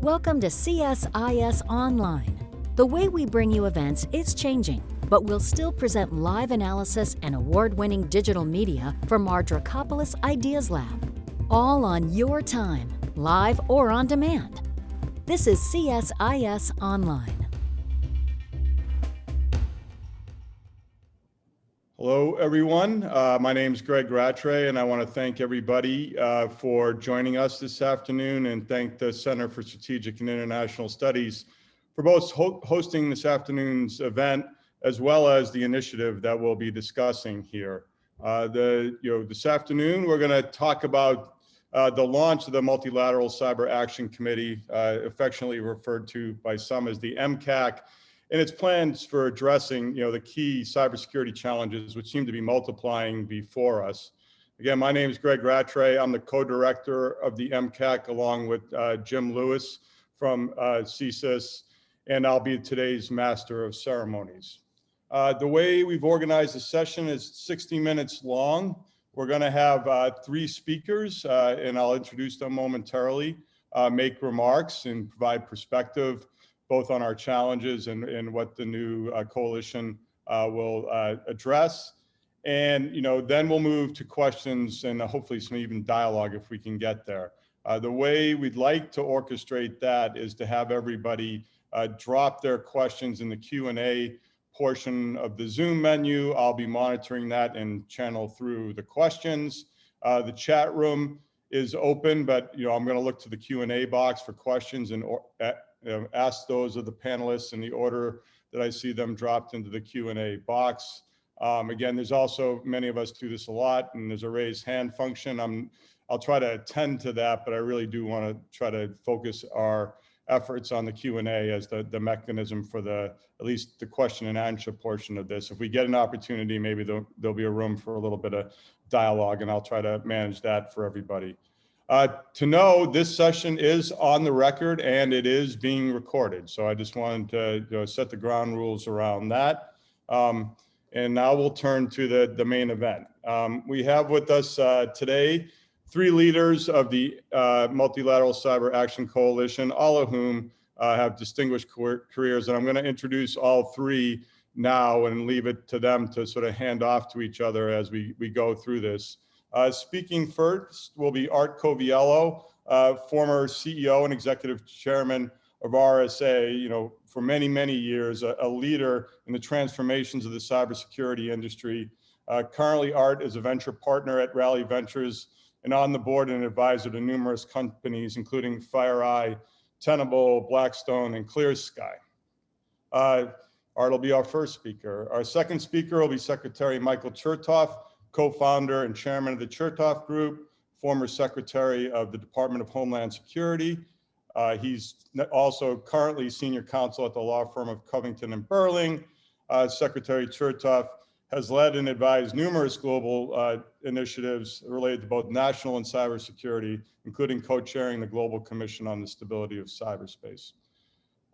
Welcome to CSIS Online. The way we bring you events is changing, but we'll still present live analysis and award-winning digital media from our Dracopolis Ideas Lab. All on your time, live or on demand. This is CSIS Online. Hello, everyone. My name is Greg Rattray, and I want to thank everybody for joining us this afternoon, and thank the Center for Strategic and International Studies for both hosting this afternoon's event, as well as the initiative that we'll be discussing here. This afternoon, we're going to talk about the launch of the Multilateral Cyber Action Committee, affectionately referred to by some as the MCAC, and its plans for addressing, the key cybersecurity challenges which seem to be multiplying before us. Again, my name is Greg Rattray. I'm the co-director of the MCAC, along with Jim Lewis from CSIS, and I'll be today's master of ceremonies. The way we've organized the session is 60 minutes long. We're going to have 3 speakers, and I'll introduce them momentarily, make remarks and provide perspective both on our challenges and what the new coalition will address. And then we'll move to questions and hopefully some even dialogue if we can get there. The way we'd like to orchestrate that is to have everybody drop their questions in the Q&A portion of the Zoom menu. I'll be monitoring that and channel through the questions. The chat room is open, but I'm going to look to the Q&A box for questions and ask those of the panelists in the order that I see them dropped into the Q&A box. Again, there's also, many of us do this a lot, and there's a raise hand function. I'll try to attend to that, but I really do want to try to focus our efforts on the Q&A as the mechanism for at least the question and answer portion of this. If we get an opportunity, maybe there'll be a room for a little bit of dialogue, and I'll try to manage that for everybody. To know, this session is on the record and it is being recorded. So I just wanted to set the ground rules around that. And now we'll turn to the main event. We have with us today 3 leaders of the Multilateral Cyber Action Coalition, all of whom have distinguished careers. And I'm going to introduce all 3 now and leave it to them to sort of hand off to each other as we go through this. Speaking first will be Art Coviello, former CEO and executive chairman of RSA, for many, many years, a leader in the transformations of the cybersecurity industry. Currently, Art is a venture partner at Raleigh Ventures and on the board and advisor to numerous companies, including FireEye, Tenable, Blackstone, and ClearSky. Art will be our first speaker. Our second speaker will be Secretary Michael Chertoff, co-founder and chairman of the Chertoff Group, former secretary of the Department of Homeland Security. He's also currently senior counsel at the law firm of Covington and Burling. Secretary Chertoff has led and advised numerous global initiatives related to both national and cybersecurity, including co-chairing the Global Commission on the Stability of Cyberspace.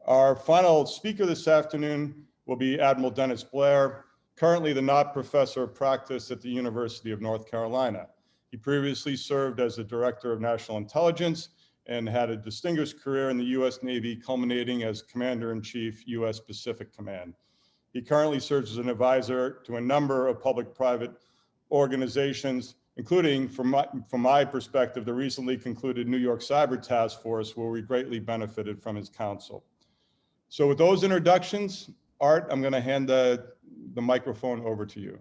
Our final speaker this afternoon will be Admiral Dennis Blair, currently the Knott Professor of Practice at the University of North Carolina. He previously served as the Director of National Intelligence and had a distinguished career in the U.S. Navy, culminating as Commander-in-Chief, U.S. Pacific Command. He currently serves as an advisor to a number of public-private organizations, including, from my perspective, the recently concluded New York Cyber Task Force, where we greatly benefited from his counsel. So with those introductions, Art, I'm going to hand the microphone over to you.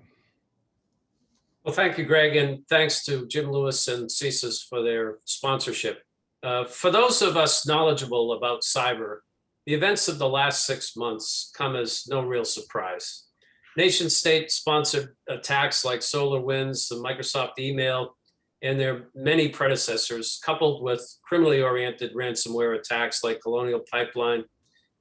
Well, thank you, Greg, and thanks to Jim Lewis and CSIS for their sponsorship. For those of us knowledgeable about cyber, the events of the last 6 months come as no real surprise. Nation state-sponsored attacks like SolarWinds, the Microsoft email, and their many predecessors, coupled with criminally oriented ransomware attacks like Colonial Pipeline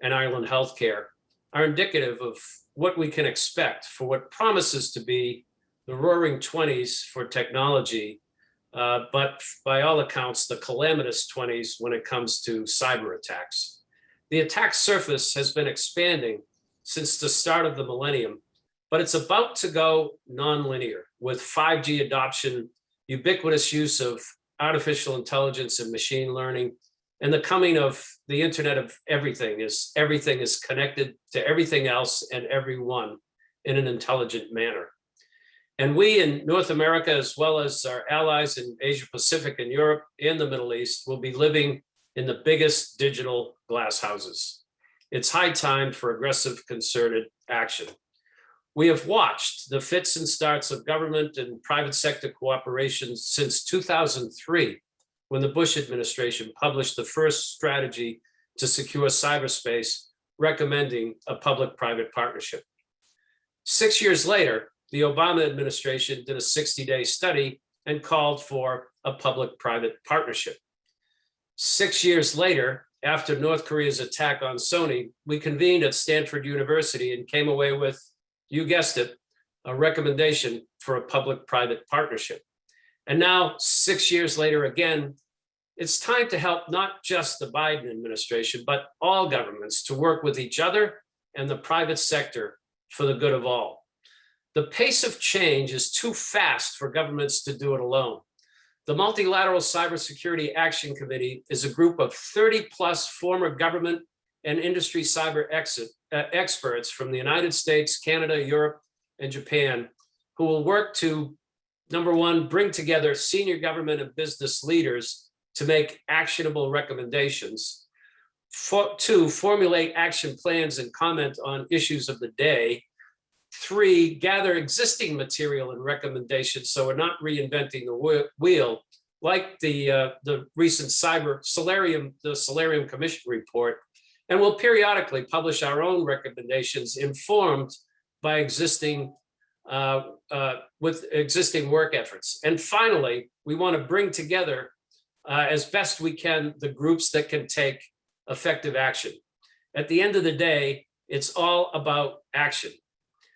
and Ireland Healthcare, are indicative of what we can expect for what promises to be the roaring 20s for technology, but by all accounts, the calamitous 20s when it comes to cyber attacks. The attack surface has been expanding since the start of the millennium, but it's about to go nonlinear with 5G adoption, ubiquitous use of artificial intelligence and machine learning, and the coming of the Internet of everything is connected to everything else and everyone in an intelligent manner. And we in North America, as well as our allies in Asia Pacific and Europe and the Middle East, will be living in the biggest digital glass houses. It's high time for aggressive concerted action. We have watched the fits and starts of government and private sector cooperation since 2003, when the Bush administration published the first strategy to secure cyberspace, recommending a public-private partnership. 6 years later, the Obama administration did a 60-day study and called for a public-private partnership. 6 years later, after North Korea's attack on Sony, we convened at Stanford University and came away with, you guessed it, a recommendation for a public-private partnership. And now, 6 years later again, it's time to help not just the Biden administration, but all governments to work with each other and the private sector for the good of all. The pace of change is too fast for governments to do it alone. The Multilateral Cybersecurity Action Committee is a group of 30+ former government and industry cyber experts from the United States, Canada, Europe, and Japan, who will work to, number one, bring together senior government and business leaders to make actionable recommendations. Two, formulate action plans and comment on issues of the day. 3, gather existing material and recommendations so we're not reinventing the wheel, like the recent Solarium Commission report, and we'll periodically publish our own recommendations informed by existing work efforts. And finally, we want to bring together as best we can the groups that can take effective action. At the end of the day, it's all about action.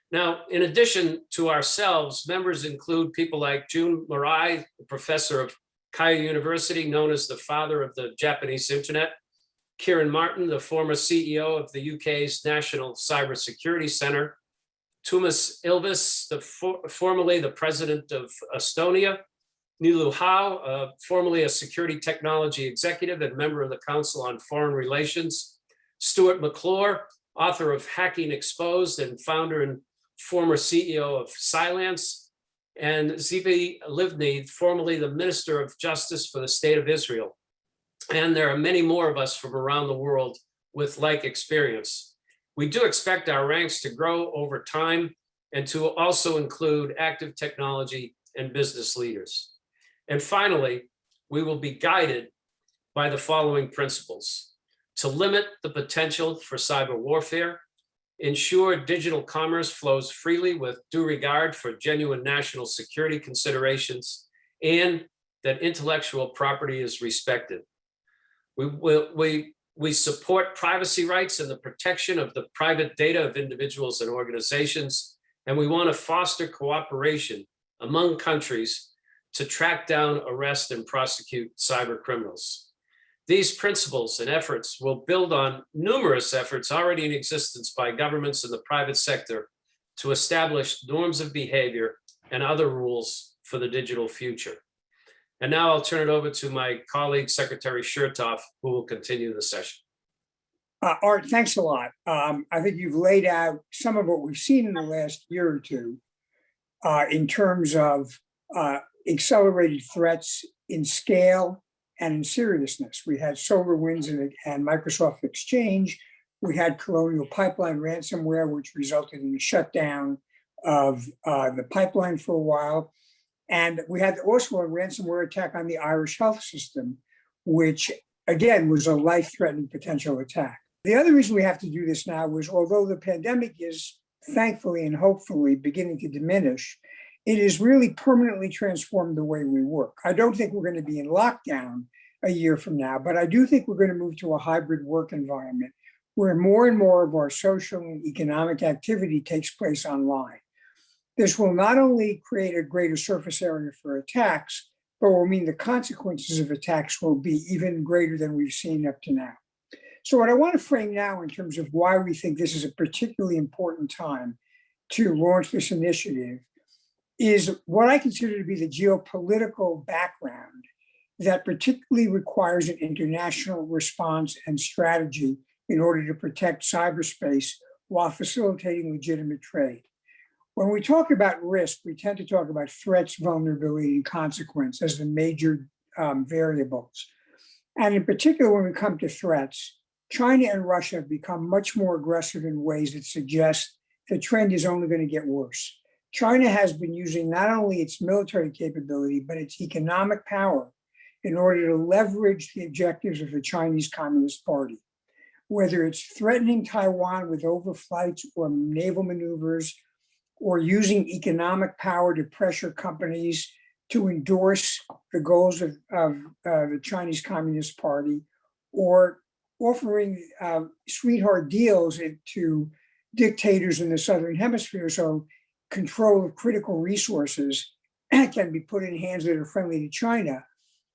Now, in addition to ourselves, members include people like Jun Murai, the professor of Keio University, known as the father of the Japanese internet; Kieran Martin, the former CEO of the UK's National Cybersecurity Centre; Tuomas Ilves, formerly the president of Estonia; Nilu Hao, formerly a security technology executive and member of the Council on Foreign Relations; Stuart McClure, author of Hacking Exposed and founder and former CEO of Cylance; and Zivi Livni, formerly the Minister of Justice for the State of Israel. And there are many more of us from around the world with like experience. We do expect our ranks to grow over time and to also include active technology and business leaders. And finally, we will be guided by the following principles: to limit the potential for cyber warfare, ensure digital commerce flows freely with due regard for genuine national security considerations, and that intellectual property is respected. We support privacy rights and the protection of the private data of individuals and organizations, and we want to foster cooperation among countries to track down, arrest, and prosecute cyber criminals. These principles and efforts will build on numerous efforts already in existence by governments and the private sector to establish norms of behavior and other rules for the digital future. And now I'll turn it over to my colleague, Secretary Chertoff, who will continue the session. Art, thanks a lot. I think you've laid out some of what we've seen in the last year or two in terms of accelerated threats in scale and in seriousness. We had SolarWinds and Microsoft Exchange. We had Colonial Pipeline ransomware, which resulted in the shutdown of the pipeline for a while. And we had also a ransomware attack on the Irish health system, which again was a life-threatening potential attack. The other reason we have to do this now is, although the pandemic is thankfully and hopefully beginning to diminish, it has really permanently transformed the way we work. I don't think we're going to be in lockdown a year from now, but I do think we're going to move to a hybrid work environment where more and more of our social and economic activity takes place online. This will not only create a greater surface area for attacks, but will mean the consequences of attacks will be even greater than we've seen up to now. So what I want to frame now in terms of why we think this is a particularly important time to launch this initiative is what I consider to be the geopolitical background that particularly requires an international response and strategy in order to protect cyberspace while facilitating legitimate trade. When we talk about risk, we tend to talk about threats, vulnerability, and consequence as the major variables. And in particular, when we come to threats, China and Russia have become much more aggressive in ways that suggest the trend is only going to get worse. China has been using not only its military capability, but its economic power in order to leverage the objectives of the Chinese Communist Party. Whether it's threatening Taiwan with overflights or naval maneuvers, or using economic power to pressure companies to endorse the goals of the Chinese Communist Party, or offering sweetheart deals to dictators in the Southern Hemisphere so control of critical resources can be put in hands that are friendly to China.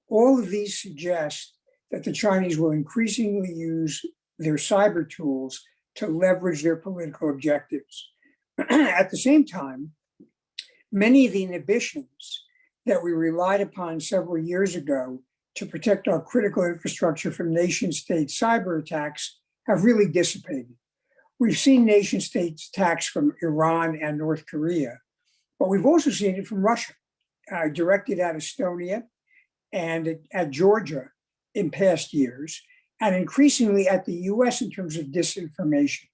All of these suggest that the Chinese will increasingly use their cyber tools to leverage their political objectives. At the same time, many of the inhibitions that we relied upon several years ago to protect our critical infrastructure from nation-state cyber attacks have really dissipated. We've seen nation-state attacks from Iran and North Korea, but we've also seen it from Russia, directed at Estonia and at Georgia in past years, and increasingly at the US in terms of disinformation.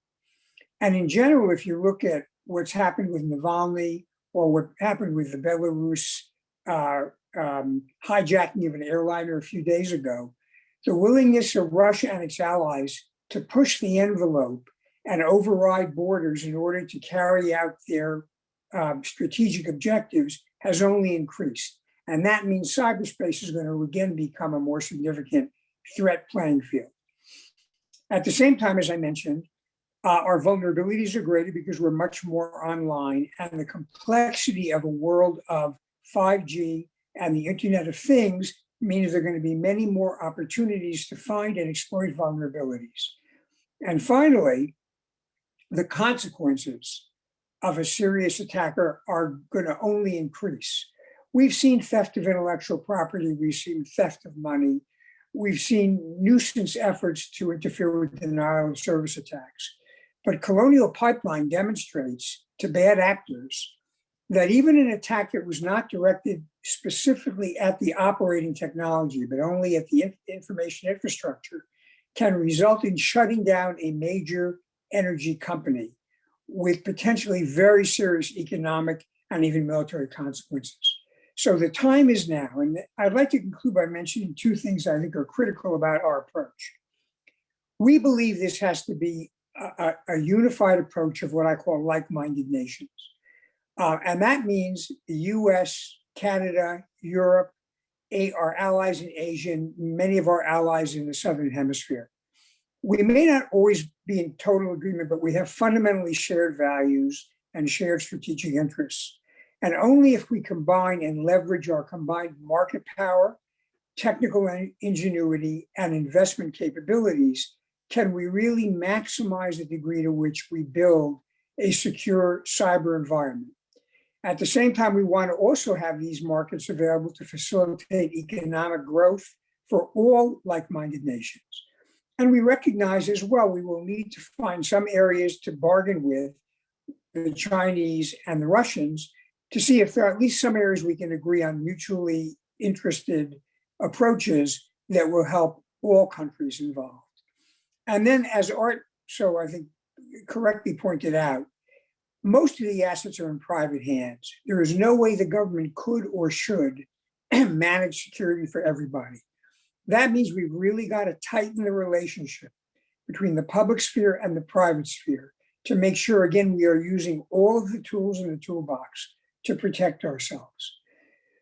And in general, if you look at what's happened with Navalny or what happened with the Belarus hijacking of an airliner a few days ago, the willingness of Russia and its allies to push the envelope and override borders in order to carry out their strategic objectives has only increased. And that means cyberspace is going to again become a more significant threat playing field. At the same time, as I mentioned, our vulnerabilities are greater because we're much more online, and the complexity of a world of 5G and the Internet of Things means there are going to be many more opportunities to find and exploit vulnerabilities. And finally, the consequences of a serious attacker are going to only increase. We've seen theft of intellectual property, we've seen theft of money, we've seen nuisance efforts to interfere with denial of service attacks. But Colonial Pipeline demonstrates to bad actors that even an attack that was not directed specifically at the operating technology, but only at the information infrastructure, can result in shutting down a major energy company with potentially very serious economic and even military consequences. So the time is now, and I'd like to conclude by mentioning two things I think are critical about our approach. We believe this has to be a unified approach of what I call like-minded nations. And that means the US, Canada, Europe, our allies in Asia, and many of our allies in the Southern Hemisphere. We may not always be in total agreement, but we have fundamentally shared values and shared strategic interests. And only if we combine and leverage our combined market power, technical ingenuity, and investment capabilities can we really maximize the degree to which we build a secure cyber environment. At the same time, we want to also have these markets available to facilitate economic growth for all like-minded nations. And we recognize as well, we will need to find some areas to bargain with the Chinese and the Russians to see if there are at least some areas we can agree on mutually interested approaches that will help all countries involved. And then, as Art, so I think correctly pointed out, most of the assets are in private hands. There is no way the government could or should manage security for everybody. That means we've really got to tighten the relationship between the public sphere and the private sphere to make sure, again, we are using all of the tools in the toolbox to protect ourselves.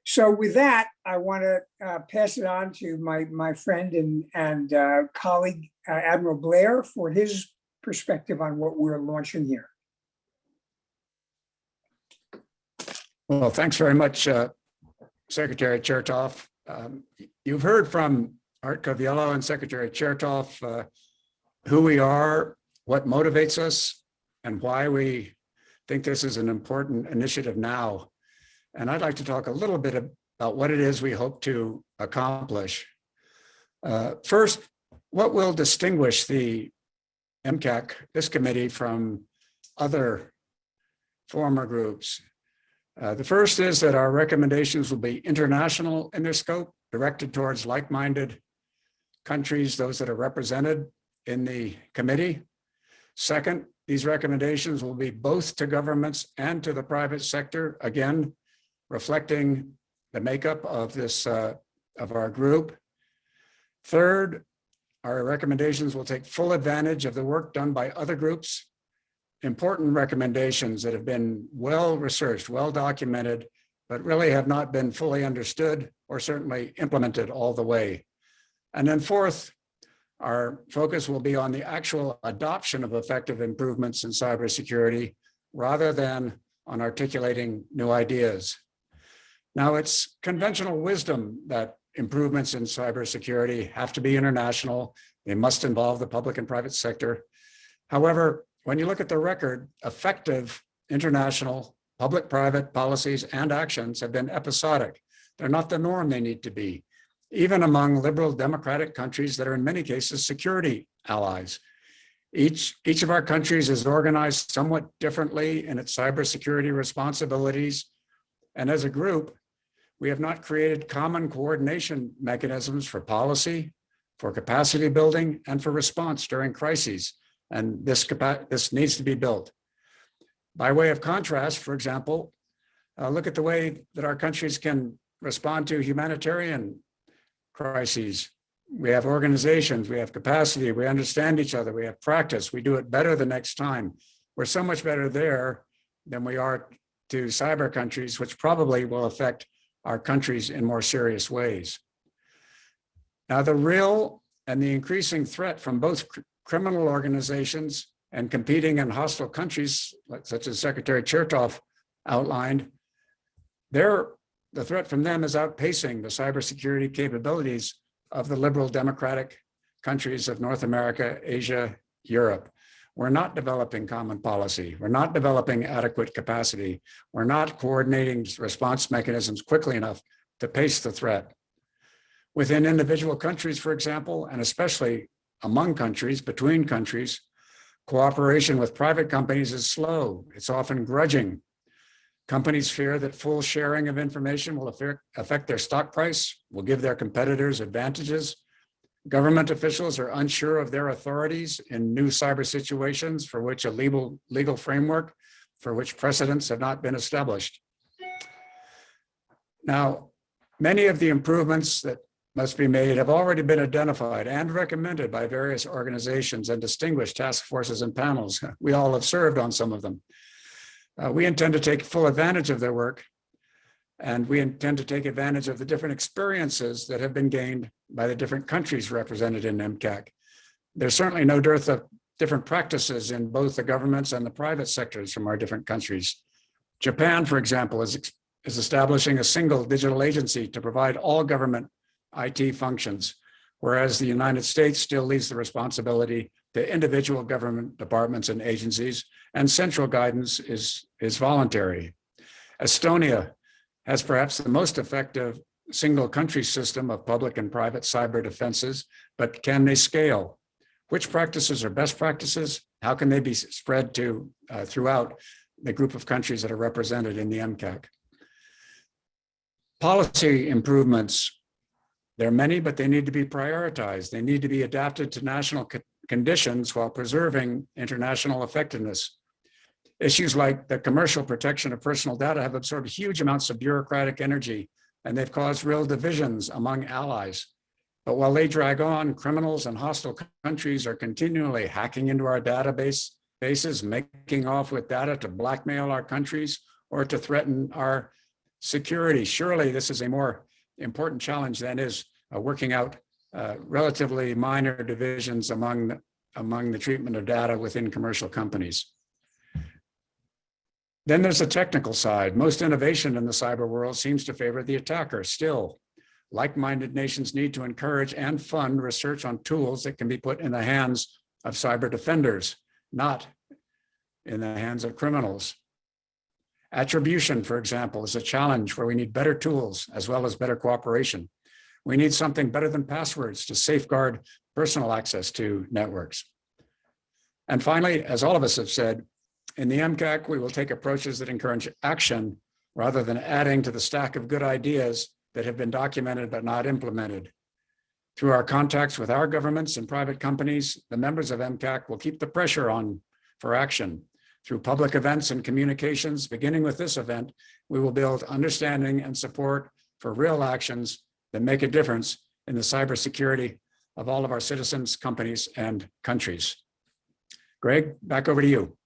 So with that, I want to pass it on to my friend and colleague, Admiral Blair, for his perspective on what we're launching here. Well, thanks very much, Secretary Chertoff. You've heard from Art Coviello and Secretary Chertoff who we are, what motivates us, and why we think this is an important initiative now. And I'd like to talk a little bit about what it is we hope to accomplish. First, what will distinguish the MCAC, this committee, from other former groups? The first is that our recommendations will be international in their scope, directed towards like-minded countries, those that are represented in the committee. Second, these recommendations will be both to governments and to the private sector, again, reflecting the makeup of this of our group. Third, our recommendations will take full advantage of the work done by other groups, important recommendations that have been well researched, well documented, but really have not been fully understood or certainly implemented all the way. And then fourth, our focus will be on the actual adoption of effective improvements in cybersecurity rather than on articulating new ideas. Now, it's conventional wisdom that improvements in cybersecurity have to be international. They must involve the public and private sector. However, when you look at the record, effective international public-private policies and actions have been episodic. They're not the norm they need to be, even among liberal democratic countries that are in many cases security allies. Each of our countries is organized somewhat differently in its cybersecurity responsibilities. And as a group, we have not created common coordination mechanisms for policy, for capacity building, and for response during crises. And this needs to be built. By way of contrast, for example, look at the way that our countries can respond to humanitarian crises. We have organizations, we have capacity, we understand each other, we have practice, we do it better the next time. We're so much better there than we are to cyber countries, which probably will affect our countries in more serious ways. Now, the real and the increasing threat from both criminal organizations and competing and hostile countries, such as Secretary Chertoff outlined, the threat from them is outpacing the cybersecurity capabilities of the liberal democratic countries of North America, Asia, Europe. We're not developing common policy. We're not developing adequate capacity. We're not coordinating response mechanisms quickly enough to pace the threat. Within individual countries, for example, and especially among countries, between countries, cooperation with private companies is slow. It's often grudging. Companies fear that full sharing of information will affect their stock price, will give their competitors advantages. Government officials are unsure of their authorities in new cyber situations for which a legal framework for which precedents have not been established. Now, many of the improvements that must be made have already been identified and recommended by various organizations and distinguished task forces and panels. We all have served on some of them. We intend to take full advantage of their work, and we intend to take advantage of the different experiences that have been gained by the different countries represented in MCAC. There's certainly no dearth of different practices in both the governments and the private sectors from our different countries. Japan, for example, is establishing a single digital agency to provide all government IT functions, whereas the United States still leaves the responsibility to individual government departments and agencies, and central guidance is voluntary. Estonia has perhaps the most effective single country system of public and private cyber defenses, but can they scale? Which practices are best practices? How can they be spread to throughout the group of countries that are represented in the MCAC? Policy improvements, there are many, but they need to be prioritized. They need to be adapted to national conditions while preserving international effectiveness. Issues like the commercial protection of personal data have absorbed huge amounts of bureaucratic energy, and they've caused real divisions among allies. But while they drag on, criminals and hostile countries are continually hacking into our databases, making off with data to blackmail our countries or to threaten our security. Surely this is a more important challenge than is working out relatively minor divisions among the treatment of data within commercial companies. Then there's the technical side. Most innovation in the cyber world seems to favor the attacker. Still, like-minded nations need to encourage and fund research on tools that can be put in the hands of cyber defenders, not in the hands of criminals. Attribution, for example, is a challenge where we need better tools as well as better cooperation. We need something better than passwords to safeguard personal access to networks. And finally, as all of us have said, in the MCAC, we will take approaches that encourage action rather than adding to the stack of good ideas that have been documented but not implemented. Through our contacts with our governments and private companies, the members of MCAC will keep the pressure on for action. Through public events and communications, beginning with this event, we will build understanding and support for real actions that make a difference in the cybersecurity of all of our citizens, companies, and countries. Greg, back over to you.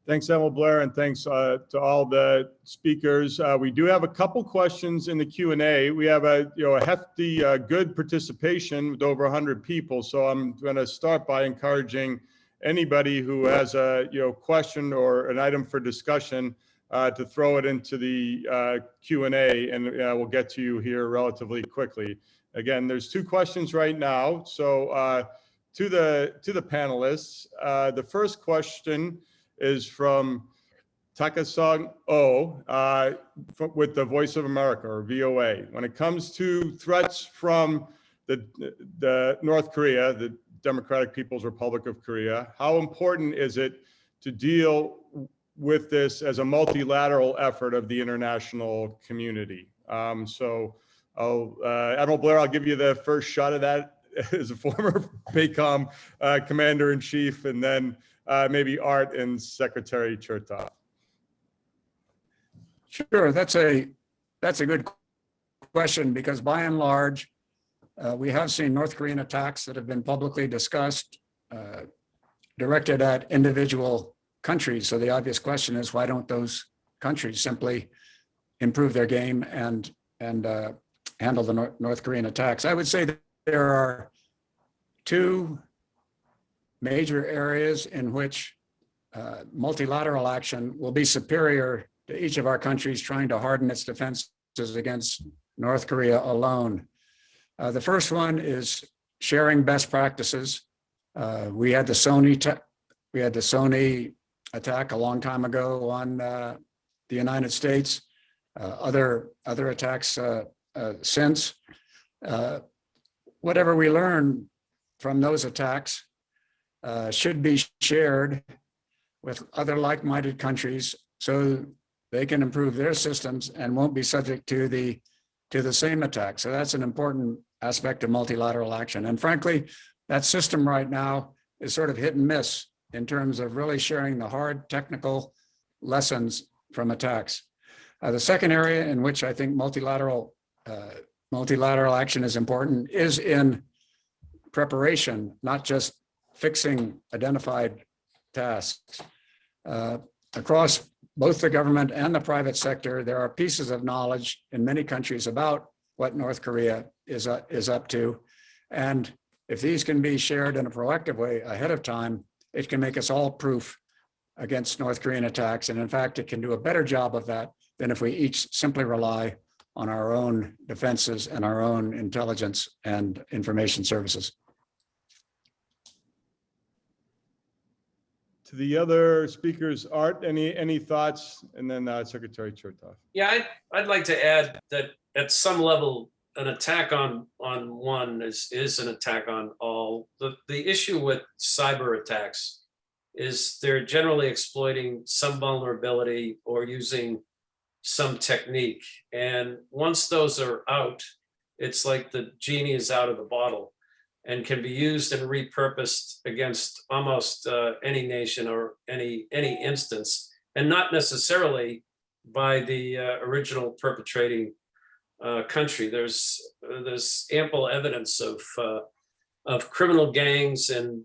Thanks, Admiral Blair, and thanks to all the speakers. We do have a couple questions in the Q&A. We have a hefty, good participation with over 100 people. So I'm going to start by encouraging anybody who has a question or an item for discussion to throw it into the Q&A, and we'll get to you here relatively quickly. Again, there's 2 questions right now. So to the panelists, the first question is from Takasong O with the Voice of America, or VOA. When it comes to threats from the North Korea, the Democratic People's Republic of Korea, how important is it to deal with this as a multilateral effort of the international community? So Admiral Blair, I'll give you the first shot at that as a former PACOM commander-in-chief, and then maybe Art and Secretary Chertoff. Sure, that's a good question, because by and large, we have seen North Korean attacks that have been publicly discussed, directed at individual countries. So the obvious question is, why don't those countries simply improve their game and handle the North Korean attacks? I would say that there are 2 major areas in which multilateral action will be superior to each of our countries trying to harden its defenses against North Korea alone. The first one is sharing best practices. We had the Sony attack a long time ago on the United States. Other attacks since. Whatever we learn from those attacks should be shared with other like-minded countries so they can improve their systems and won't be subject to the same attack. So that's an important aspect of multilateral action. And frankly, that system right now is sort of hit and miss in terms of really sharing the hard technical lessons from attacks. The second area in which I think multilateral action is important is in preparation, not just fixing identified tasks. Across both the government and the private sector, there are pieces of knowledge in many countries about what North Korea is up to. And if these can be shared in a proactive way ahead of time, it can make us all proof against North Korean attacks. And in fact, it can do a better job of that than if we each simply rely on our own defenses and our own intelligence and information services. To the other speakers, Art, any thoughts? And then Secretary Chertoff. Yeah, I'd like to add that at some level, an attack on one is an attack on all. The issue with cyber attacks is they're generally exploiting some vulnerability or using some technique. And once those are out, it's like the genie is out of the bottle and can be used and repurposed against almost any nation or any instance, and not necessarily by the original perpetrating country. There's ample evidence of criminal gangs and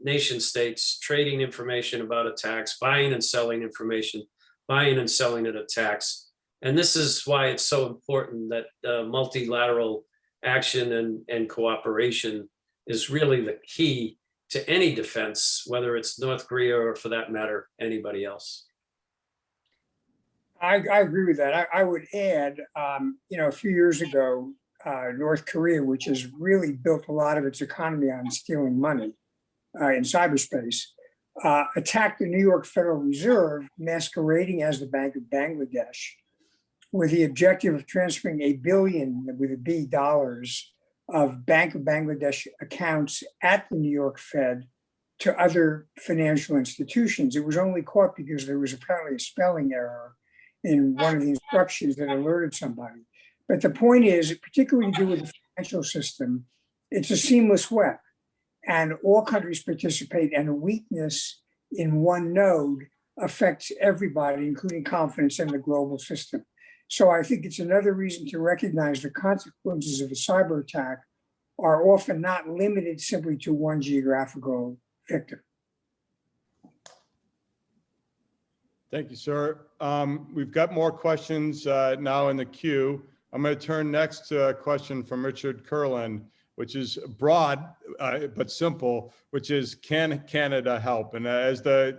nation states trading information about attacks, buying and selling information, buying and selling at attacks. And this is why it's so important that multilateral action and cooperation is really the key to any defense, whether it's North Korea or, for that matter, anybody else. I agree with that. I would add, a few years ago, North Korea, which has really built a lot of its economy on stealing money in cyberspace, attacked the New York Federal Reserve, masquerading as the Bank of Bangladesh, with the objective of transferring $1 billion with a B dollars of Bank of Bangladesh accounts at the New York Fed to other financial institutions. It was only caught because there was apparently a spelling error in one of the instructions that alerted somebody. But the point is, particularly to do with the financial system, it's a seamless web, and all countries participate, and a weakness in one node affects everybody, including confidence in the global system. So I think it's another reason to recognize the consequences of a cyber attack are often not limited simply to one geographical victim. Thank you, sir. We've got more questions now in the queue. I'm going to turn next to a question from Richard Kurland, which is broad but simple, which is, can Canada help? And as the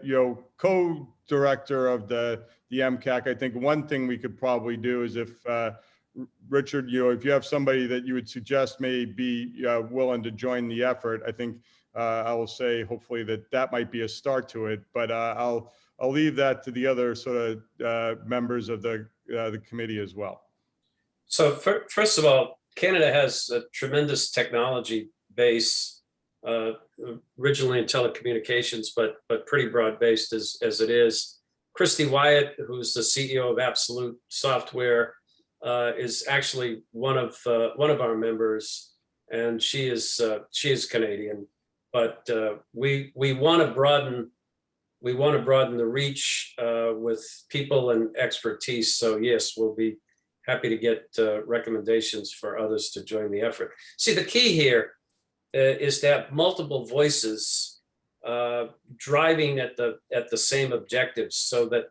co-director of the MCAC, I think one thing we could probably do is if Richard, if you have somebody that you would suggest may be willing to join the effort, I think I will say hopefully that might be a start to it. But I'll leave that to the other sort of members of the committee as well. So first of all, Canada has a tremendous technology base, originally in telecommunications, but pretty broad-based as it is. Christy Wyatt, who's the CEO of Absolute Software, is actually one of our members, and she is Canadian. But we want to broaden the reach with people and expertise. So yes, we'll be happy to get recommendations for others to join the effort. See, the key here is to have multiple voices driving at the same objectives, so that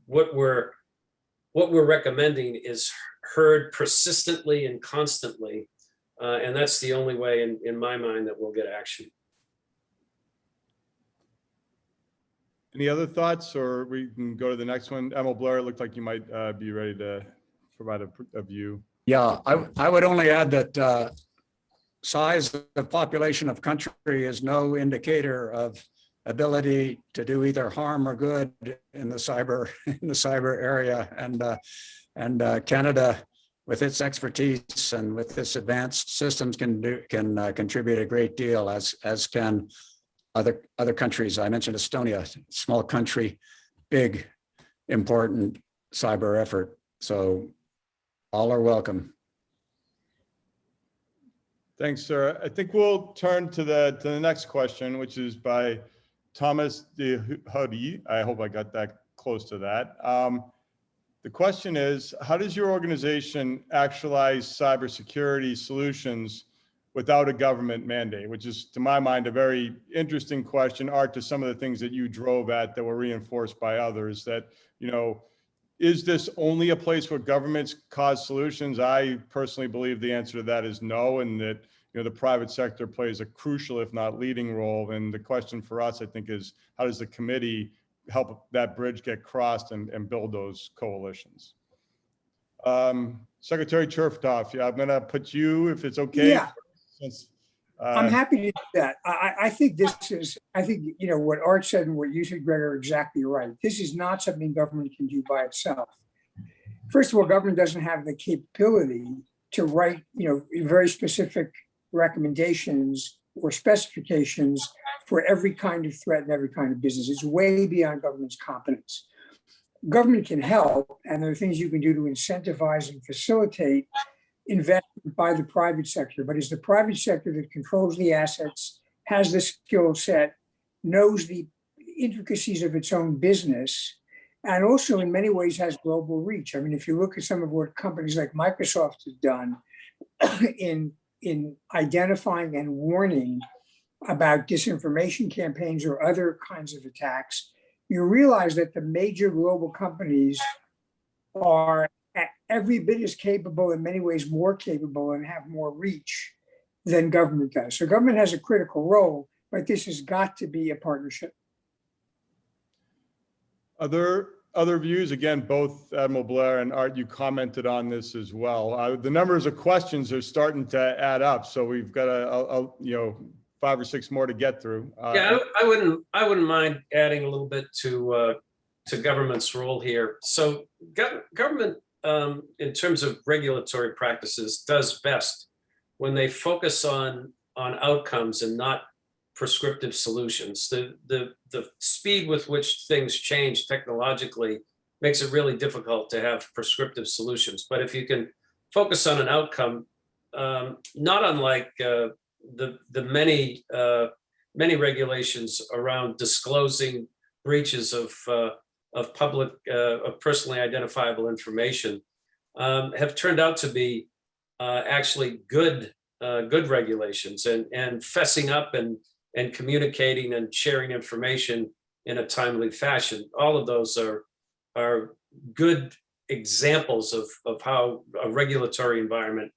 what we're recommending is heard persistently and constantly, and that's the only way, in my mind, that we'll get action. Any other thoughts, or we can go to the next one? Admiral Blair, it looked like you might be ready to provide a view. Yeah, I would only add that size of population of country is no indicator of ability to do either harm or good in the cyber area, and Canada, with its expertise and with its advanced systems, can contribute a great deal, as can other countries. I mentioned Estonia, small country, big, important cyber effort. So all are welcome. Thanks, sir. I think we'll turn to the next question, which is by Thomas de Hudi. I hope I got that close to that. The question is, how does your organization actualize cybersecurity solutions without a government mandate? Which is, to my mind, a very interesting question, Art, to some of the things that you drove at that were reinforced by others. That, is this only a place where governments cause solutions? I personally believe the answer to that is no, and that the private sector plays a crucial, if not leading role. And the question for us, I think, is how does the committee help that bridge get crossed and build those coalitions? Secretary Chertoff, yeah, I'm going to put you, if it's okay. Yeah. I'm happy to do that. I think what Art said and what you said, Greg, are exactly right. This is not something government can do by itself. First of all, government doesn't have the capability to write, very specific recommendations or specifications for every kind of threat and every kind of business. It's way beyond government's competence. Government can help, and there are things you can do to incentivize and facilitate investment by the private sector, but it's the private sector that controls the assets, has the skill set, knows the intricacies of its own business, and also in many ways has global reach. I mean, if you look at some of what companies like Microsoft have done in identifying and warning about disinformation campaigns or other kinds of attacks, you realize that the major global companies are every bit as capable, in many ways more capable, and have more reach than government does. So government has a critical role, but this has got to be a partnership. Other views? Again, both Admiral Blair and Art, you commented on this as well. The numbers of questions are starting to add up, so we've got to 5 or 6 more to get through. Yeah, I wouldn't mind adding a little bit to government's role here. So government, in terms of regulatory practices, does best when they focus on outcomes and not prescriptive solutions. The speed with which things change technologically makes it really difficult to have prescriptive solutions. But if you can focus on an outcome, not unlike the many regulations around disclosing breaches of public of personally identifiable information, have turned out to be actually good regulations, and fessing up and communicating and sharing information in a timely fashion. All of those are good examples of how a regulatory environment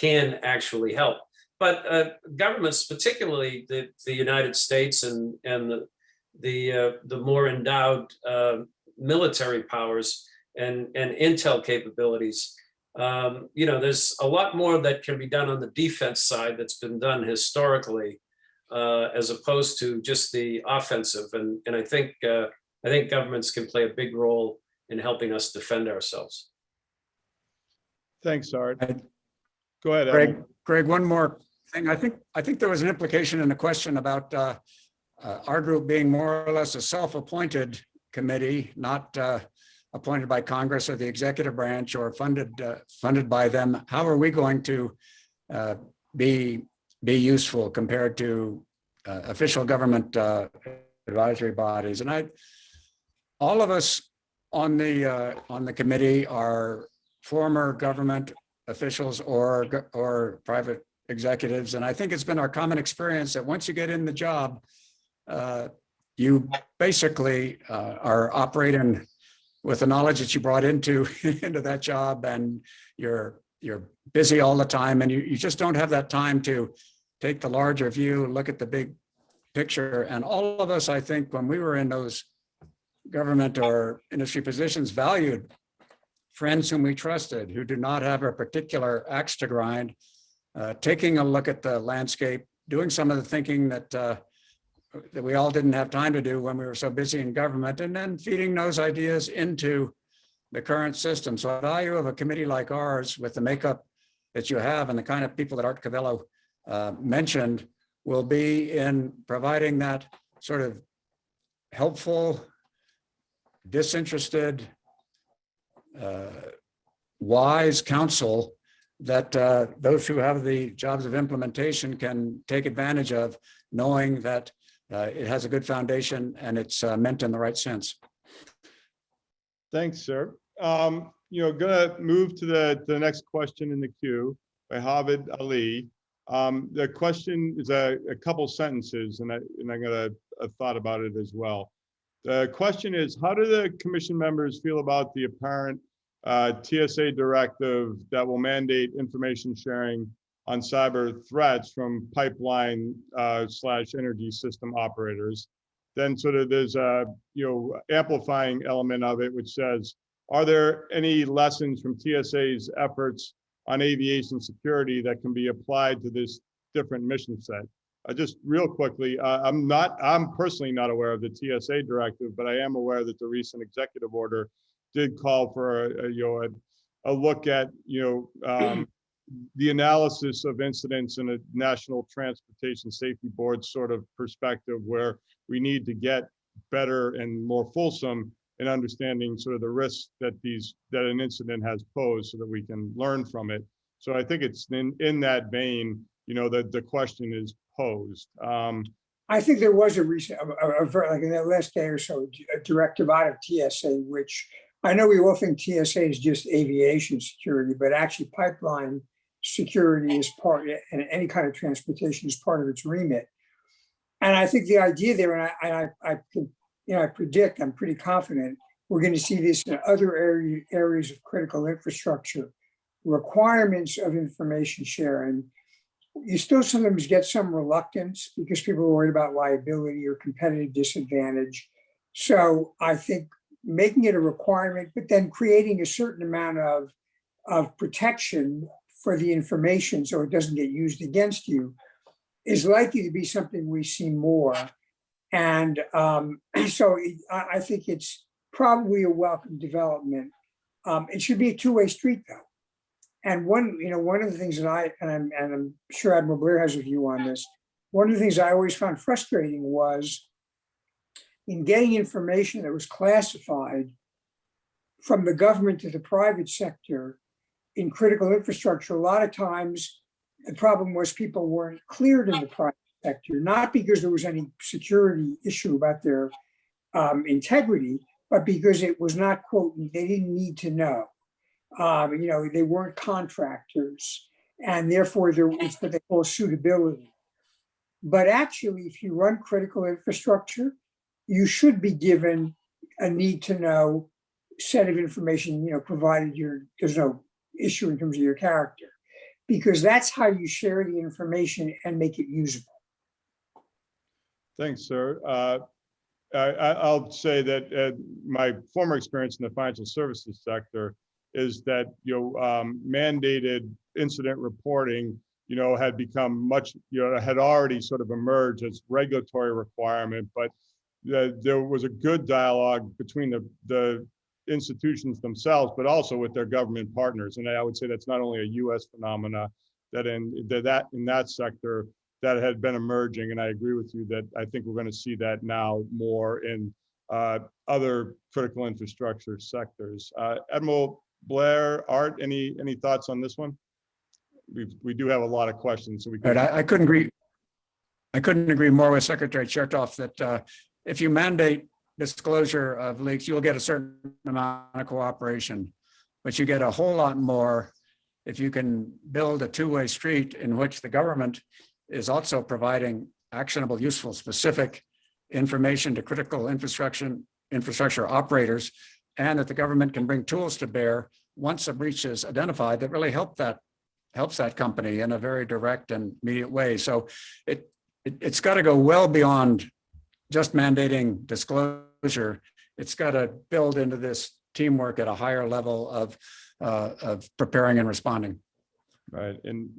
can actually help. But governments, particularly the United States and the more endowed military powers and intel capabilities, there's a lot more that can be done on the defense side that's been done historically, as opposed to just the offensive. And I think governments can play a big role in helping us defend ourselves. Thanks, Art. Go ahead, Greg. Greg, one more thing. I think there was an implication in the question about our group being more or less a self-appointed committee, not appointed by Congress or the executive branch or funded by them. How are we going to be useful compared to official government advisory bodies? And all of us on the committee are former government officials or private executives, and I think it's been our common experience that once you get in the job, you basically are operating with the knowledge that you brought into that job, and you're busy all the time, and you just don't have that time to take the larger view, look at the big picture. And all of us, I think, when we were in those government or industry positions, valued friends whom we trusted, who do not have a particular axe to grind, taking a look at the landscape, doing some of the thinking that we all didn't have time to do when we were so busy in government, and then feeding those ideas into the current system. So the value of a committee like ours, with the makeup that you have and the kind of people that Art Coviello mentioned, will be in providing that sort of helpful, disinterested, wise counsel that those who have the jobs of implementation can take advantage of, knowing that it has a good foundation and it's meant in the right sense. Thanks, sir. Gonna move to the next question in the queue by Havid Ali. The question is a couple sentences, and I got a thought about it as well. The question is, how do the commission members feel about the apparent TSA directive that will mandate information sharing on cyber threats from pipeline / energy system operators? Then sort of there's a amplifying element of it, which says, are there any lessons from TSA's efforts on aviation security that can be applied to this different mission set? Just real quickly, I'm personally not aware of the TSA directive, but I am aware that the recent executive order did call for a look at the analysis of incidents in a National Transportation Safety Board sort of perspective, where we need to get better and more fulsome in understanding sort of the risks that an incident has posed, so that we can learn from it. So I think it's in that vein, that the question is posed. I think there was a recent, like in the last day or so, a directive out of TSA, which I know we all think TSA is just aviation security, but actually pipeline security is part, and any kind of transportation is part of its remit. And I think the idea there, and I predict, I'm pretty confident, we're going to see this in other areas of critical infrastructure, requirements of information sharing. You still sometimes get some reluctance because people are worried about liability or competitive disadvantage. So I think making it a requirement, but then creating a certain amount of protection for the information so it doesn't get used against you, is likely to be something we see more. And I think it's probably a welcome development. It should be a two-way street, though. And one of the things that I'm sure Admiral Blair has a view on this, one of the things I always found frustrating was in getting information that was classified from the government to the private sector in critical infrastructure. A lot of times the problem was people weren't cleared in the private sector, not because there was any security issue about their integrity, but because it was not, quote, they didn't need to know. They weren't contractors, and therefore it's what they call suitability. But actually, if you run critical infrastructure, you should be given a need to know set of information, provided there's no issue in terms of your character, because that's how you share the information and make it usable. Thanks, sir. I'll say that my former experience in the financial services sector is that mandated incident reporting had become much had already sort of emerged as regulatory requirement, but there was a good dialogue between the institutions themselves, but also with their government partners. And I would say that's not only a U.S. phenomena, that in that sector that had been emerging. And I agree with you that I think we're going to see that now more in other critical infrastructure sectors. Admiral Blair, Art, any thoughts on this one? We do have a lot of questions, so we can. I couldn't agree more with Secretary Chertoff that if you mandate disclosure of leaks, you'll get a certain amount of cooperation, but you get a whole lot more if you can build a two-way street in which the government is also providing actionable, useful, specific information to critical infrastructure operators, and that the government can bring tools to bear once a breach is identified that really helps that company in a very direct and immediate way. So it's got to go well beyond just mandating disclosure. It's got to build into this teamwork at a higher level of preparing and responding. Right, and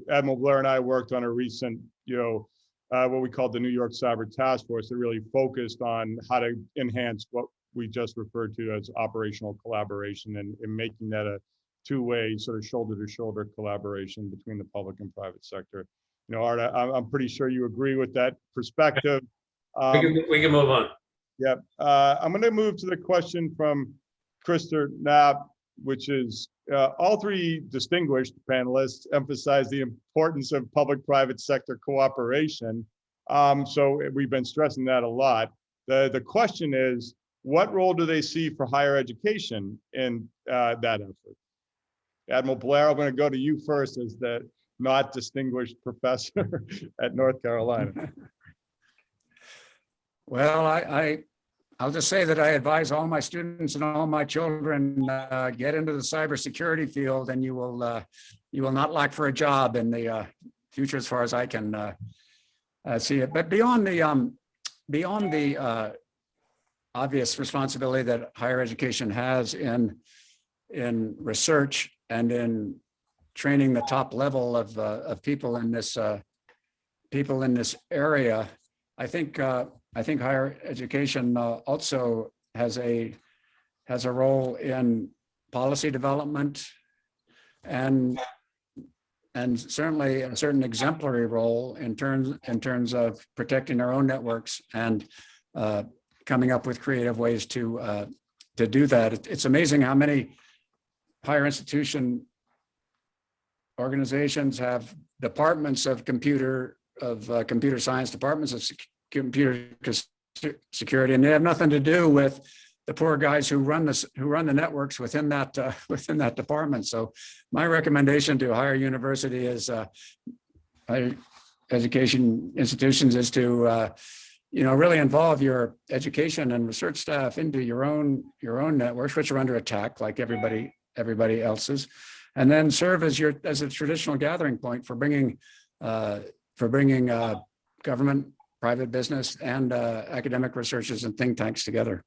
Admiral Blair and I worked on a recent, what we called the New York Cyber Task Force that really focused on how to enhance what we just referred to as operational collaboration and making that a two-way sort of shoulder-to-shoulder collaboration between the public and private sector. Art, I'm pretty sure you agree with that perspective. We can move on. Yeah, I'm going to move to the question from Krister Knapp, which is all three distinguished panelists emphasize the importance of public-private sector cooperation. So we've been stressing that a lot. The question is, what role do they see for higher education in that effort? Admiral Blair, I'm going to go to you first as the not distinguished professor at North Carolina. Well, I'll just say that I advise all my students and all my children get into the cybersecurity field, and you will not lack for a job in the future, as far as I can see it. But beyond the obvious responsibility that higher education has in research and in training the top level of people in this area, I think higher education also has a role in policy development and certainly a certain exemplary role in terms of protecting our own networks and coming up with creative ways to do that. It's amazing how many higher institution organizations have departments of computer science, departments of computer security, and they have nothing to do with the poor guys who run the networks within that department. So my recommendation to higher university is higher education institutions is to really involve your education and research staff into your own networks, which are under attack like everybody else's, and then serve as a traditional gathering point for bringing government, private business, and academic researchers and think tanks together.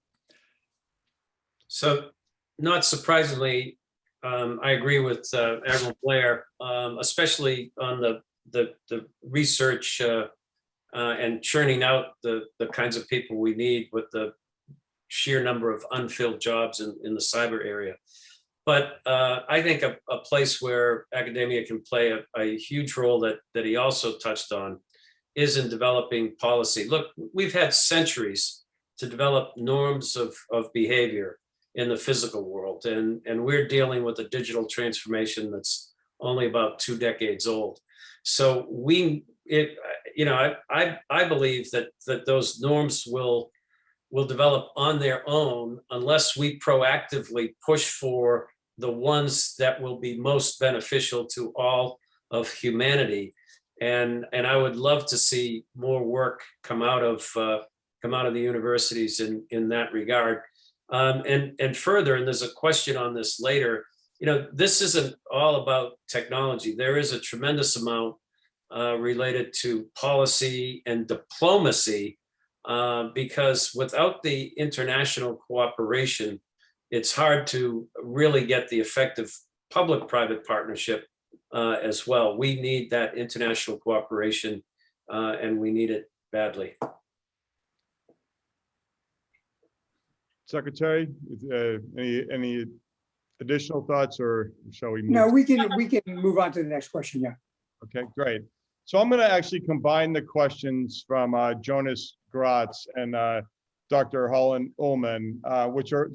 So, not surprisingly, I agree with Admiral Blair, especially on the research and churning out the kinds of people we need with the sheer number of unfilled jobs in the cyber area. But I think a place where academia can play a huge role that he also touched on is in developing policy. Look, we've had centuries to develop norms of behavior in the physical world, and we're dealing with a digital transformation that's only about 2 decades old. So I believe that those norms will develop on their own unless we proactively push for the ones that will be most beneficial to all of humanity. And I would love to see more work come out of the universities in that regard. And further, and there's a question on this later, this isn't all about technology. There is a tremendous amount related to policy and diplomacy, because without the international cooperation, it's hard to really get the effective public-private partnership as well. We need that international cooperation, and we need it badly. Secretary, any additional thoughts, or shall we move? No, we can move on to the next question. Yeah. Okay, great. So I'm going to actually combine the questions from Jonas Gratz and Dr. Holland Ullman, which are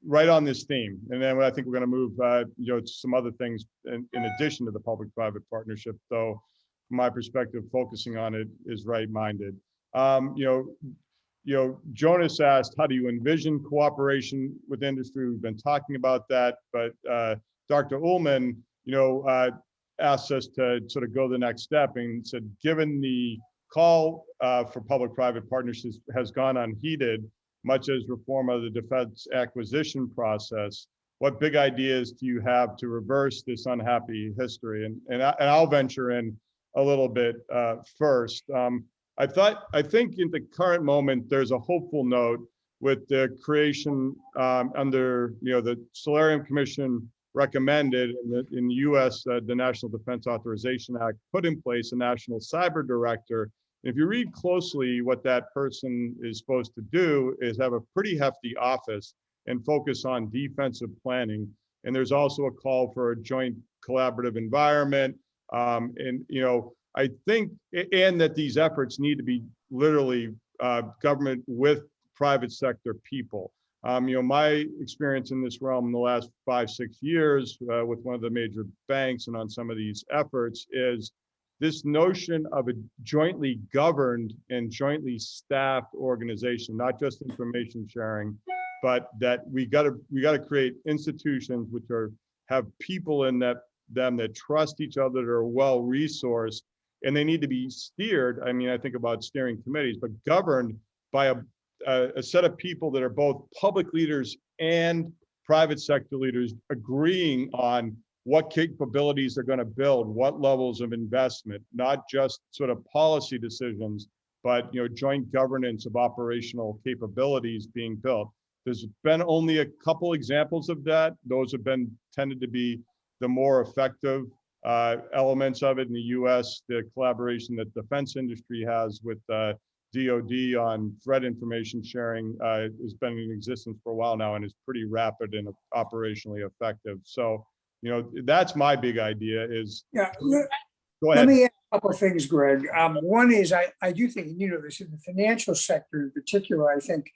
right on this theme. And then I think we're going to move to some other things in addition to the public-private partnership, though from my perspective, focusing on it is right-minded. Jonas asked, how do you envision cooperation with industry? We've been talking about that, but Dr. Ullman, asked us to sort of go the next step and said, given the call for public-private partnerships has gone unheeded, much as reform of the defense acquisition process, what big ideas do you have to reverse this unhappy history? And I'll venture in a little bit first. I think in the current moment, there's a hopeful note with the creation under, the Solarium Commission recommended in the US, the National Defense Authorization Act put in place a national cyber director. If you read closely, what that person is supposed to do is have a pretty hefty office and focus on defensive planning. And there's also a call for a joint collaborative environment. I think, and that these efforts need to be literally government with private sector people. My experience in this realm in the last 5-6 years with one of the major banks and on some of these efforts is this notion of a jointly governed and jointly staffed organization, not just information sharing, but that we got to create institutions which have people in them that trust each other, that are well resourced, and they need to be steered. I think about steering committees, but governed by a set of people that are both public leaders and private sector leaders agreeing on what capabilities they're going to build, what levels of investment, not just sort of policy decisions, but joint governance of operational capabilities being built. There's been only a couple examples of that. Those have tended to be the more effective elements of it in the US. The collaboration that the defense industry has with DoD on threat information sharing has been in existence for a while now and is pretty rapid and operationally effective. So, that's my big idea is. Yeah. Go ahead. Let me add a couple of things, Greg. One is I do think, this in the financial sector in particular, I think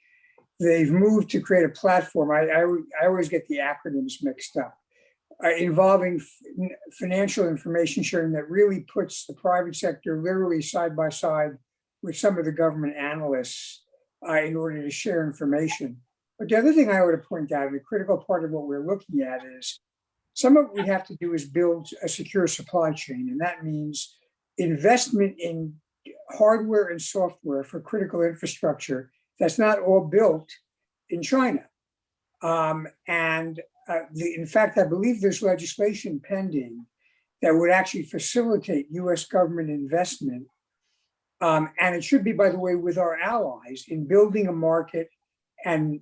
they've moved to create a platform. I always get the acronyms mixed up. Involving financial information sharing that really puts the private sector literally side by side with some of the government analysts in order to share information. But the other thing I want to point out, and a critical part of what we're looking at, is some of what we have to do is build a secure supply chain. And that means investment in hardware and software for critical infrastructure that's not all built in China. In fact, I believe there's legislation pending that would actually facilitate US government investment. And it should be, by the way, with our allies in building a market and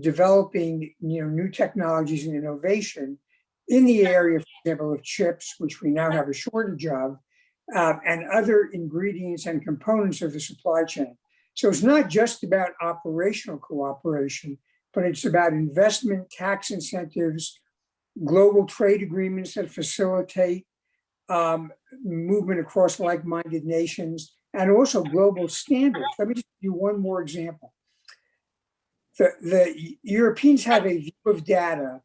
developing new technologies and innovation in the area, for example, of chips, which we now have a shortage of, and other ingredients and components of the supply chain. So it's not just about operational cooperation, but it's about investment, tax incentives, global trade agreements that facilitate movement across like-minded nations, and also global standards. Let me just give you one more example. The Europeans have a view of data,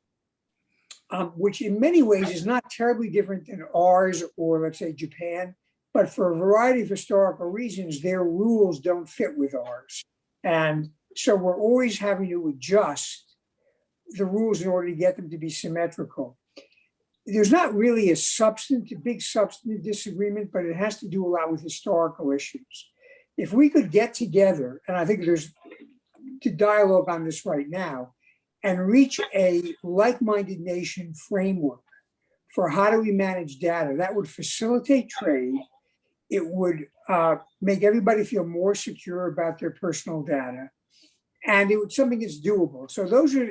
which in many ways is not terribly different than ours or, let's say, Japan, but for a variety of historical reasons, their rules don't fit with ours. And so we're always having to adjust the rules in order to get them to be symmetrical. There's not really a big substantive disagreement, but it has to do a lot with historical issues. If we could get together, and I think there's to dialogue on this right now, and reach a like-minded nation framework for how do we manage data, that would facilitate trade. It would make everybody feel more secure about their personal data. And it would something that's doable. So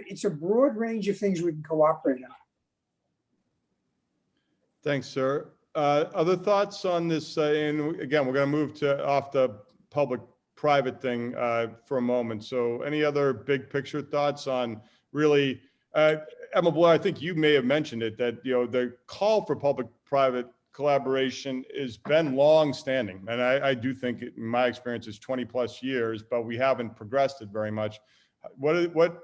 it's a broad range of things we can cooperate on. Thanks, sir. Other thoughts on this? And again, we're going to move off the public-private thing for a moment. So any other big picture thoughts on really, Admiral Blair, I think you may have mentioned it, that the call for public-private collaboration has been long-standing, and I do think, in my experience, is 20 plus years, but we haven't progressed it very much. What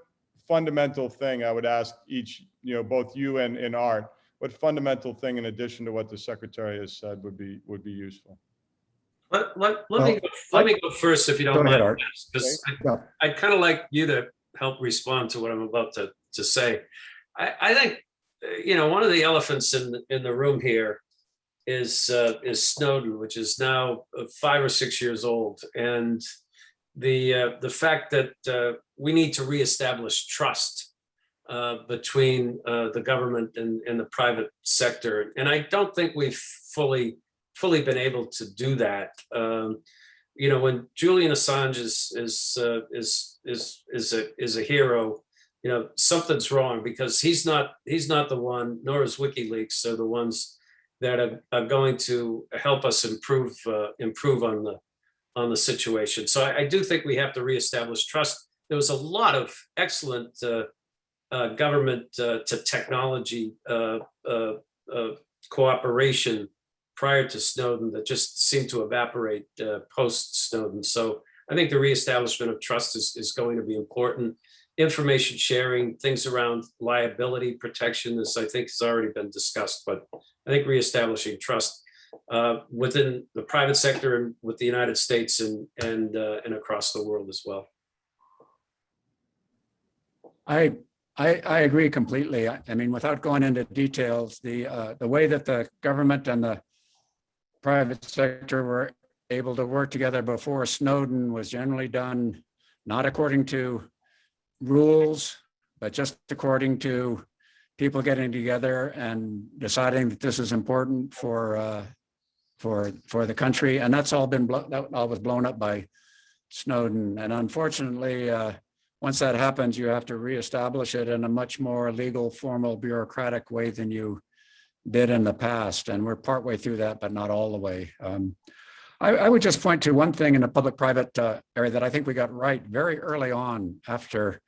fundamental thing, I would ask each, both you and Art, what fundamental thing, in addition to what the Secretary has said, would be useful? Let me go first, if you don't mind, because I'd kind of like you to help respond to what I'm about to say. I think, one of the elephants in the room here is Snowden, which is now 5 or 6 years old, and the fact that we need to reestablish trust between the government and the private sector, and I don't think we've fully been able to do that. When Julian Assange is a hero, something's wrong, because he's not the one, nor is WikiLeaks are the ones that are going to help us improve on the situation. So I do think we have to reestablish trust. There was a lot of excellent government to technology cooperation prior to Snowden that just seemed to evaporate post Snowden. So I think the reestablishment of trust is going to be important. Information sharing, things around liability protection, as I think has already been discussed, but I think reestablishing trust within the private sector and with the United States and across the world as well. I agree completely. I mean, without going into details, the way that the government and the private sector were able to work together before Snowden was generally done not according to rules, but just according to people getting together and deciding that this is important for the country. And that's all was blown up by Snowden. And unfortunately, once that happens, you have to reestablish it in a much more legal, formal, bureaucratic way than you did in the past. And we're partway through that, but not all the way. I would just point to one thing in the public-private area that I think we got right very early on after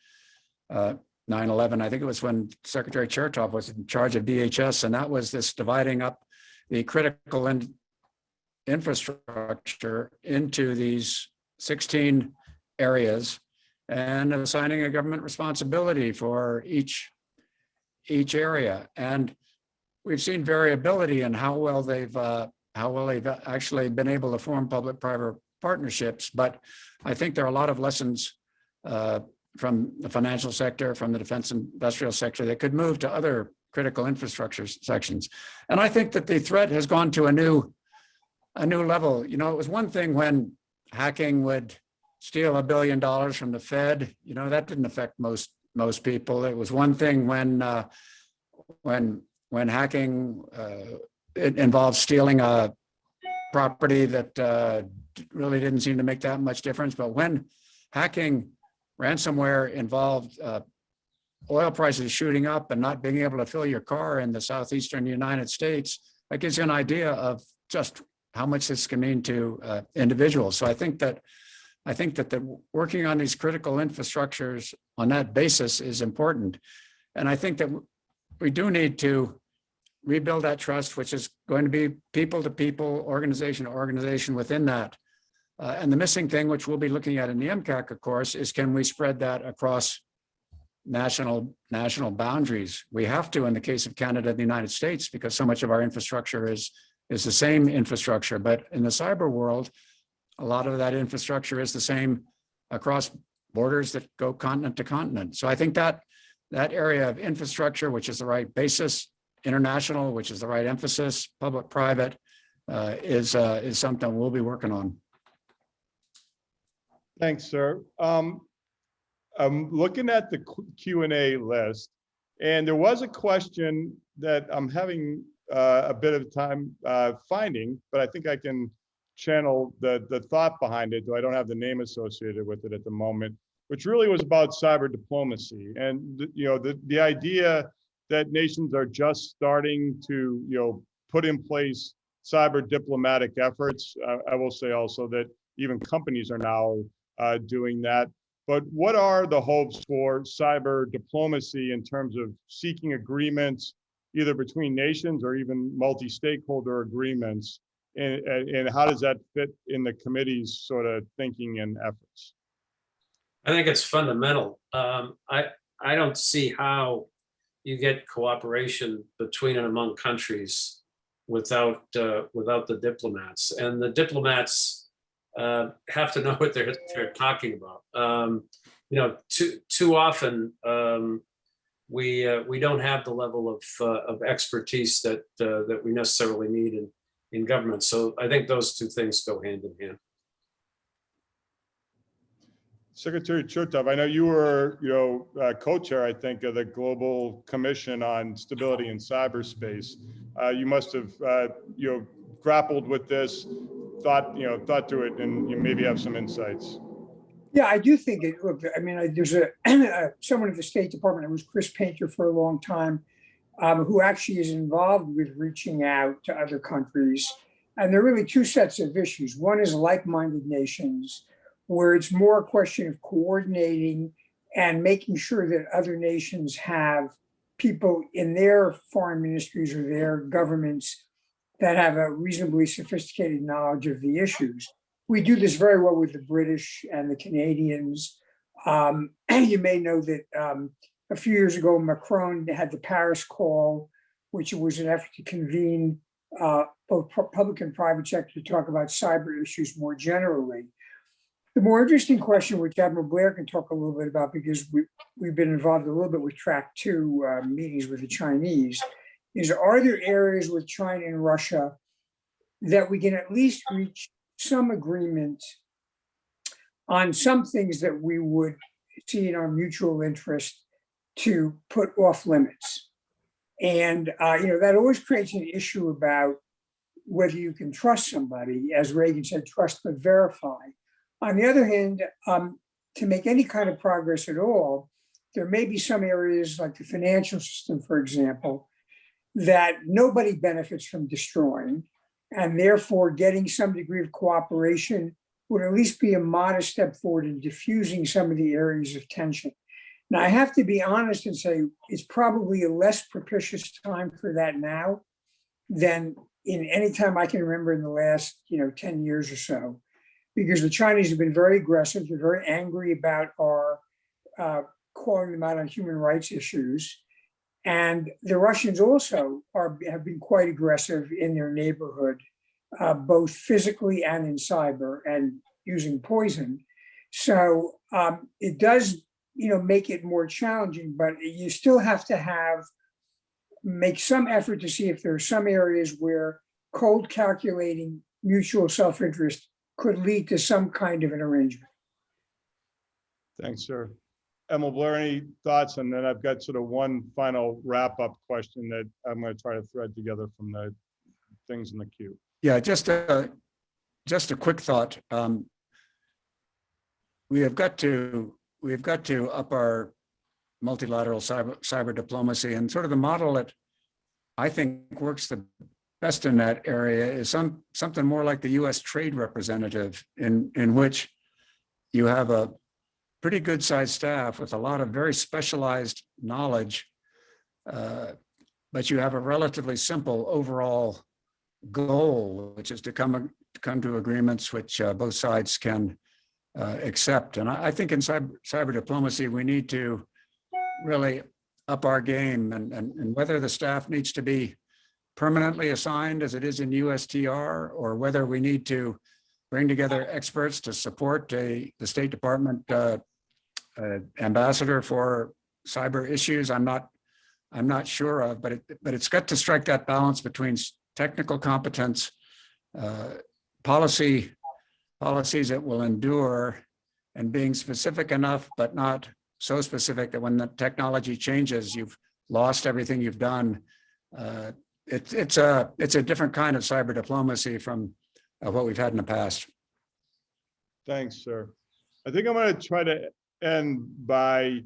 9/11. I think it was when Secretary Chertoff was in charge of DHS, and that was this dividing up the critical infrastructure into these 16 areas and assigning a government responsibility for each area. And we've seen variability in how well they've actually been able to form public-private partnerships. But I think there are a lot of lessons from the financial sector, from the defense industrial sector, that could move to other critical infrastructure sections. And I think that the threat has gone to a new level. It was one thing when hacking would steal $1 billion from the Fed. That didn't affect most people. It was one thing when hacking it involved stealing a property that really didn't seem to make that much difference. But when hacking ransomware involved oil prices shooting up and not being able to fill your car in the southeastern United States, that gives you an idea of just how much this can mean to individuals. So I think that the working on these critical infrastructures on that basis is important. And I think that we do need to rebuild that trust, which is going to be people to people, organization to organization within that. And the missing thing, which we'll be looking at in the MCAC, of course, is can we spread that across national boundaries? We have to in the case of Canada and the United States, because so much of our infrastructure is the same infrastructure. But in the cyber world, a lot of that infrastructure is the same across borders that go continent to continent. So I think that area of infrastructure, which is the right basis, international, which is the right emphasis, public-private, is something we'll be working on. Thanks, sir. I'm looking at the Q&A list, and there was a question that I'm having a bit of time finding, but I think I can channel the thought behind it, though I don't have the name associated with it at the moment, which really was about cyber diplomacy. And the idea that nations are just starting to put in place cyber diplomatic efforts. I will say also that even companies are now doing that. But what are the hopes for cyber diplomacy in terms of seeking agreements, either between nations or even multi-stakeholder agreements? And how does that fit in the committee's sort of thinking and efforts? I think it's fundamental. I don't see how you get cooperation between and among countries without the diplomats, and the diplomats have to know what they're talking about. Too often we don't have the level of expertise that we necessarily need in government. So I think those two things go hand in hand. Secretary Chertoff, I know you were, co-chair, I think, of the Global Commission on Stability in Cyberspace. You must have, grappled with this, thought through it, and you maybe have some insights. Yeah, I do think it. Look, I mean, there's someone at the State Department. It was Chris Painter for a long time, who actually is involved with reaching out to other countries. And there are really two sets of issues. One is like-minded nations, where it's more a question of coordinating and making sure that other nations have people in their foreign ministries or their governments that have a reasonably sophisticated knowledge of the issues. We do this very well with the British and the Canadians. You may know that a few years ago, Macron had the Paris Call, which was an effort to convene both public and private sector to talk about cyber issues more generally. The more interesting question, which Admiral Blair can talk a little bit about, because we've been involved a little bit with track 2 meetings with the Chinese, is are there areas with China and Russia that we can at least reach some agreement on some things that we would see in our mutual interest to put off limits? And that always creates an issue about whether you can trust somebody. As Reagan said, trust but verify. On the other hand, to make any kind of progress at all, there may be some areas like the financial system, for example, that nobody benefits from destroying, and therefore getting some degree of cooperation would at least be a modest step forward in diffusing some of the areas of tension. Now, I have to be honest and say it's probably a less propitious time for that now than in any time I can remember in the last 10 years or so, because the Chinese have been very aggressive. They're very angry about our calling them out on human rights issues. And the Russians also have been quite aggressive in their neighborhood, both physically and in cyber, and using poison. So it does, make it more challenging, but you still have to make some effort to see if there are some areas where cold calculating mutual self-interest could lead to some kind of an arrangement. Thanks, sir. Admiral Blair, any thoughts? And then I've got sort of one final wrap-up question that I'm going to try to thread together from the things in the queue. Yeah, just a quick thought. We have got to up our multilateral cyber diplomacy, and sort of the model that I think works the best in that area is something more like the U.S. trade representative, in which you have a pretty good sized staff with a lot of very specialized knowledge, but you have a relatively simple overall goal, which is to come to agreements which both sides can accept. And I think in cyber diplomacy, we need to really up our game, and whether the staff needs to be permanently assigned as it is in USTR, or whether we need to bring together experts to support the State Department ambassador for cyber issues, I'm not sure of, but it's got to strike that balance between technical competence, policies that will endure, and being specific enough, but not so specific that when the technology changes, you've lost everything you've done. It's a different kind of cyber diplomacy from what we've had in the past. Thanks, sir. I think I'm going to try to end by,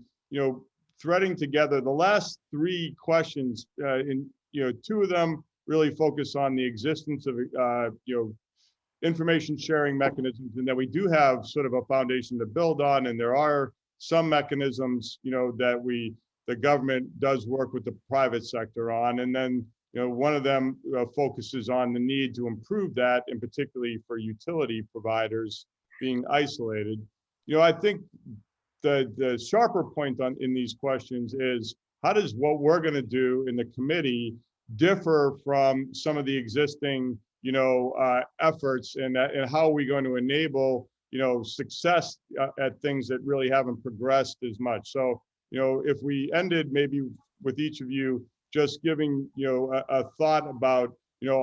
threading together the last three questions. Two of them really focus on the existence of, information sharing mechanisms, and that we do have sort of a foundation to build on. And there are some mechanisms, that the government does work with the private sector on. And then, one of them focuses on the need to improve that, and particularly for utility providers being isolated. I think the sharper point in these questions is, how does what we're going to do in the committee differ from some of the existing, efforts, and how are we going to enable, success at things that really haven't progressed as much? So, if we ended maybe with each of you just giving, a thought about,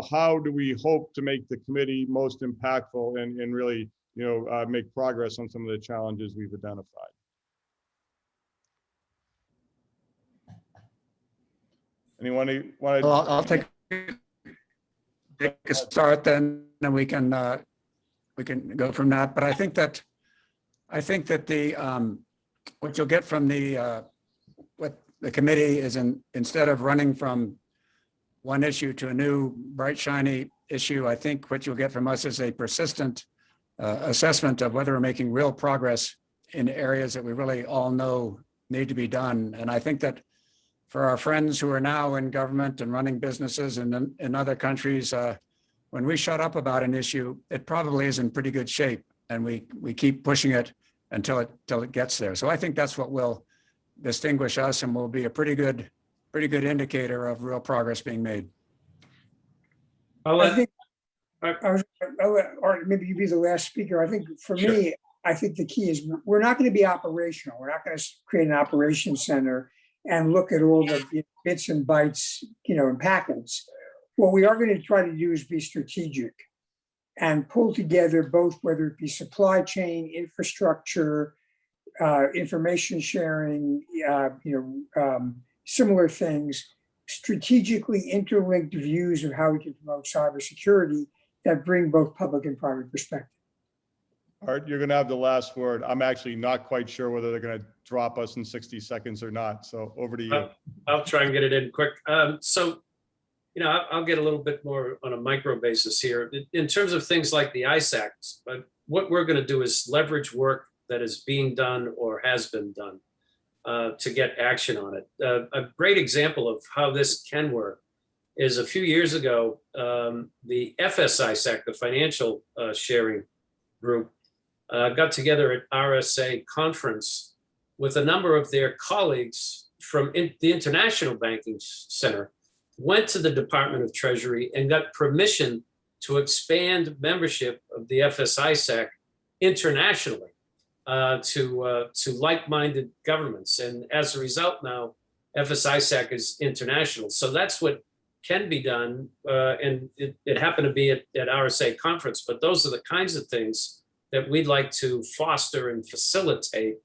how do we hope to make the committee most impactful and really, make progress on some of the challenges we've identified. Anyone want to? Well, I'll take a start then, and we can go from that. But I think that the what you'll get from what the committee is, instead of running from one issue to a new bright shiny issue, I think what you'll get from us is a persistent assessment of whether we're making real progress in areas that we really all know need to be done. And I think that for our friends who are now in government and running businesses and in other countries, when we shut up about an issue, it probably is in pretty good shape, and we keep pushing it until it gets there. So I think that's what will distinguish us, and will be a pretty good indicator of real progress being made. I'll I let, think, or maybe you be the last speaker. I think for me, I think the key is we're not going to be operational. We're not going to create an operations center and look at all the bits and bytes, and packets. What we are going to try to do is be strategic and pull together both, whether it be supply chain, infrastructure, information sharing, similar things, strategically interlinked views of how we can promote cybersecurity that bring both public and private perspective. Art, you're going to have the last word. I'm actually not quite sure whether they're going to drop us in 60 seconds or not. So over to you. I'll try and get it in quick. So, I'll get a little bit more on a micro basis here. In terms of things like the ISAC, but what we're going to do is leverage work that is being done or has been done to get action on it. A great example of how this can work is a few years ago, the FSISAC, the financial sharing group, got together at RSA conference with a number of their colleagues from the International Banking Center, went to the Department of Treasury and got permission to expand membership of the FSISAC internationally to like-minded governments. And as a result now, FSISAC is international. So that's what can be done. And it happened to be at RSA conference, but those are the kinds of things that we'd like to foster and facilitate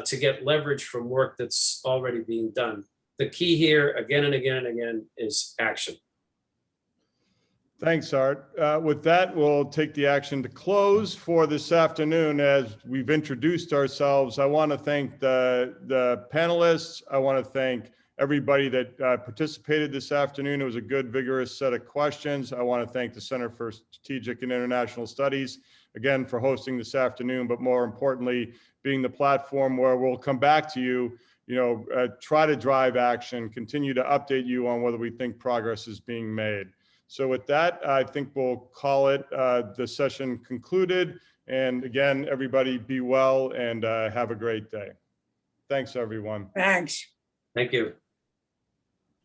to get leverage from work that's already being done. The key here, again and again and again, is action. Thanks, Art. With that, we'll take the action to close for this afternoon. As we've introduced ourselves, I want to thank the panelists. I want to thank everybody that participated this afternoon. It was a good, vigorous set of questions. I want to thank the Center for Strategic and International Studies, again, for hosting this afternoon, but more importantly, being the platform where we'll come back to you, try to drive action, continue to update you on whether we think progress is being made. So with that, I think we'll call it the session concluded. And again, everybody be well and have a great day. Thanks, everyone. Thanks. Thank you.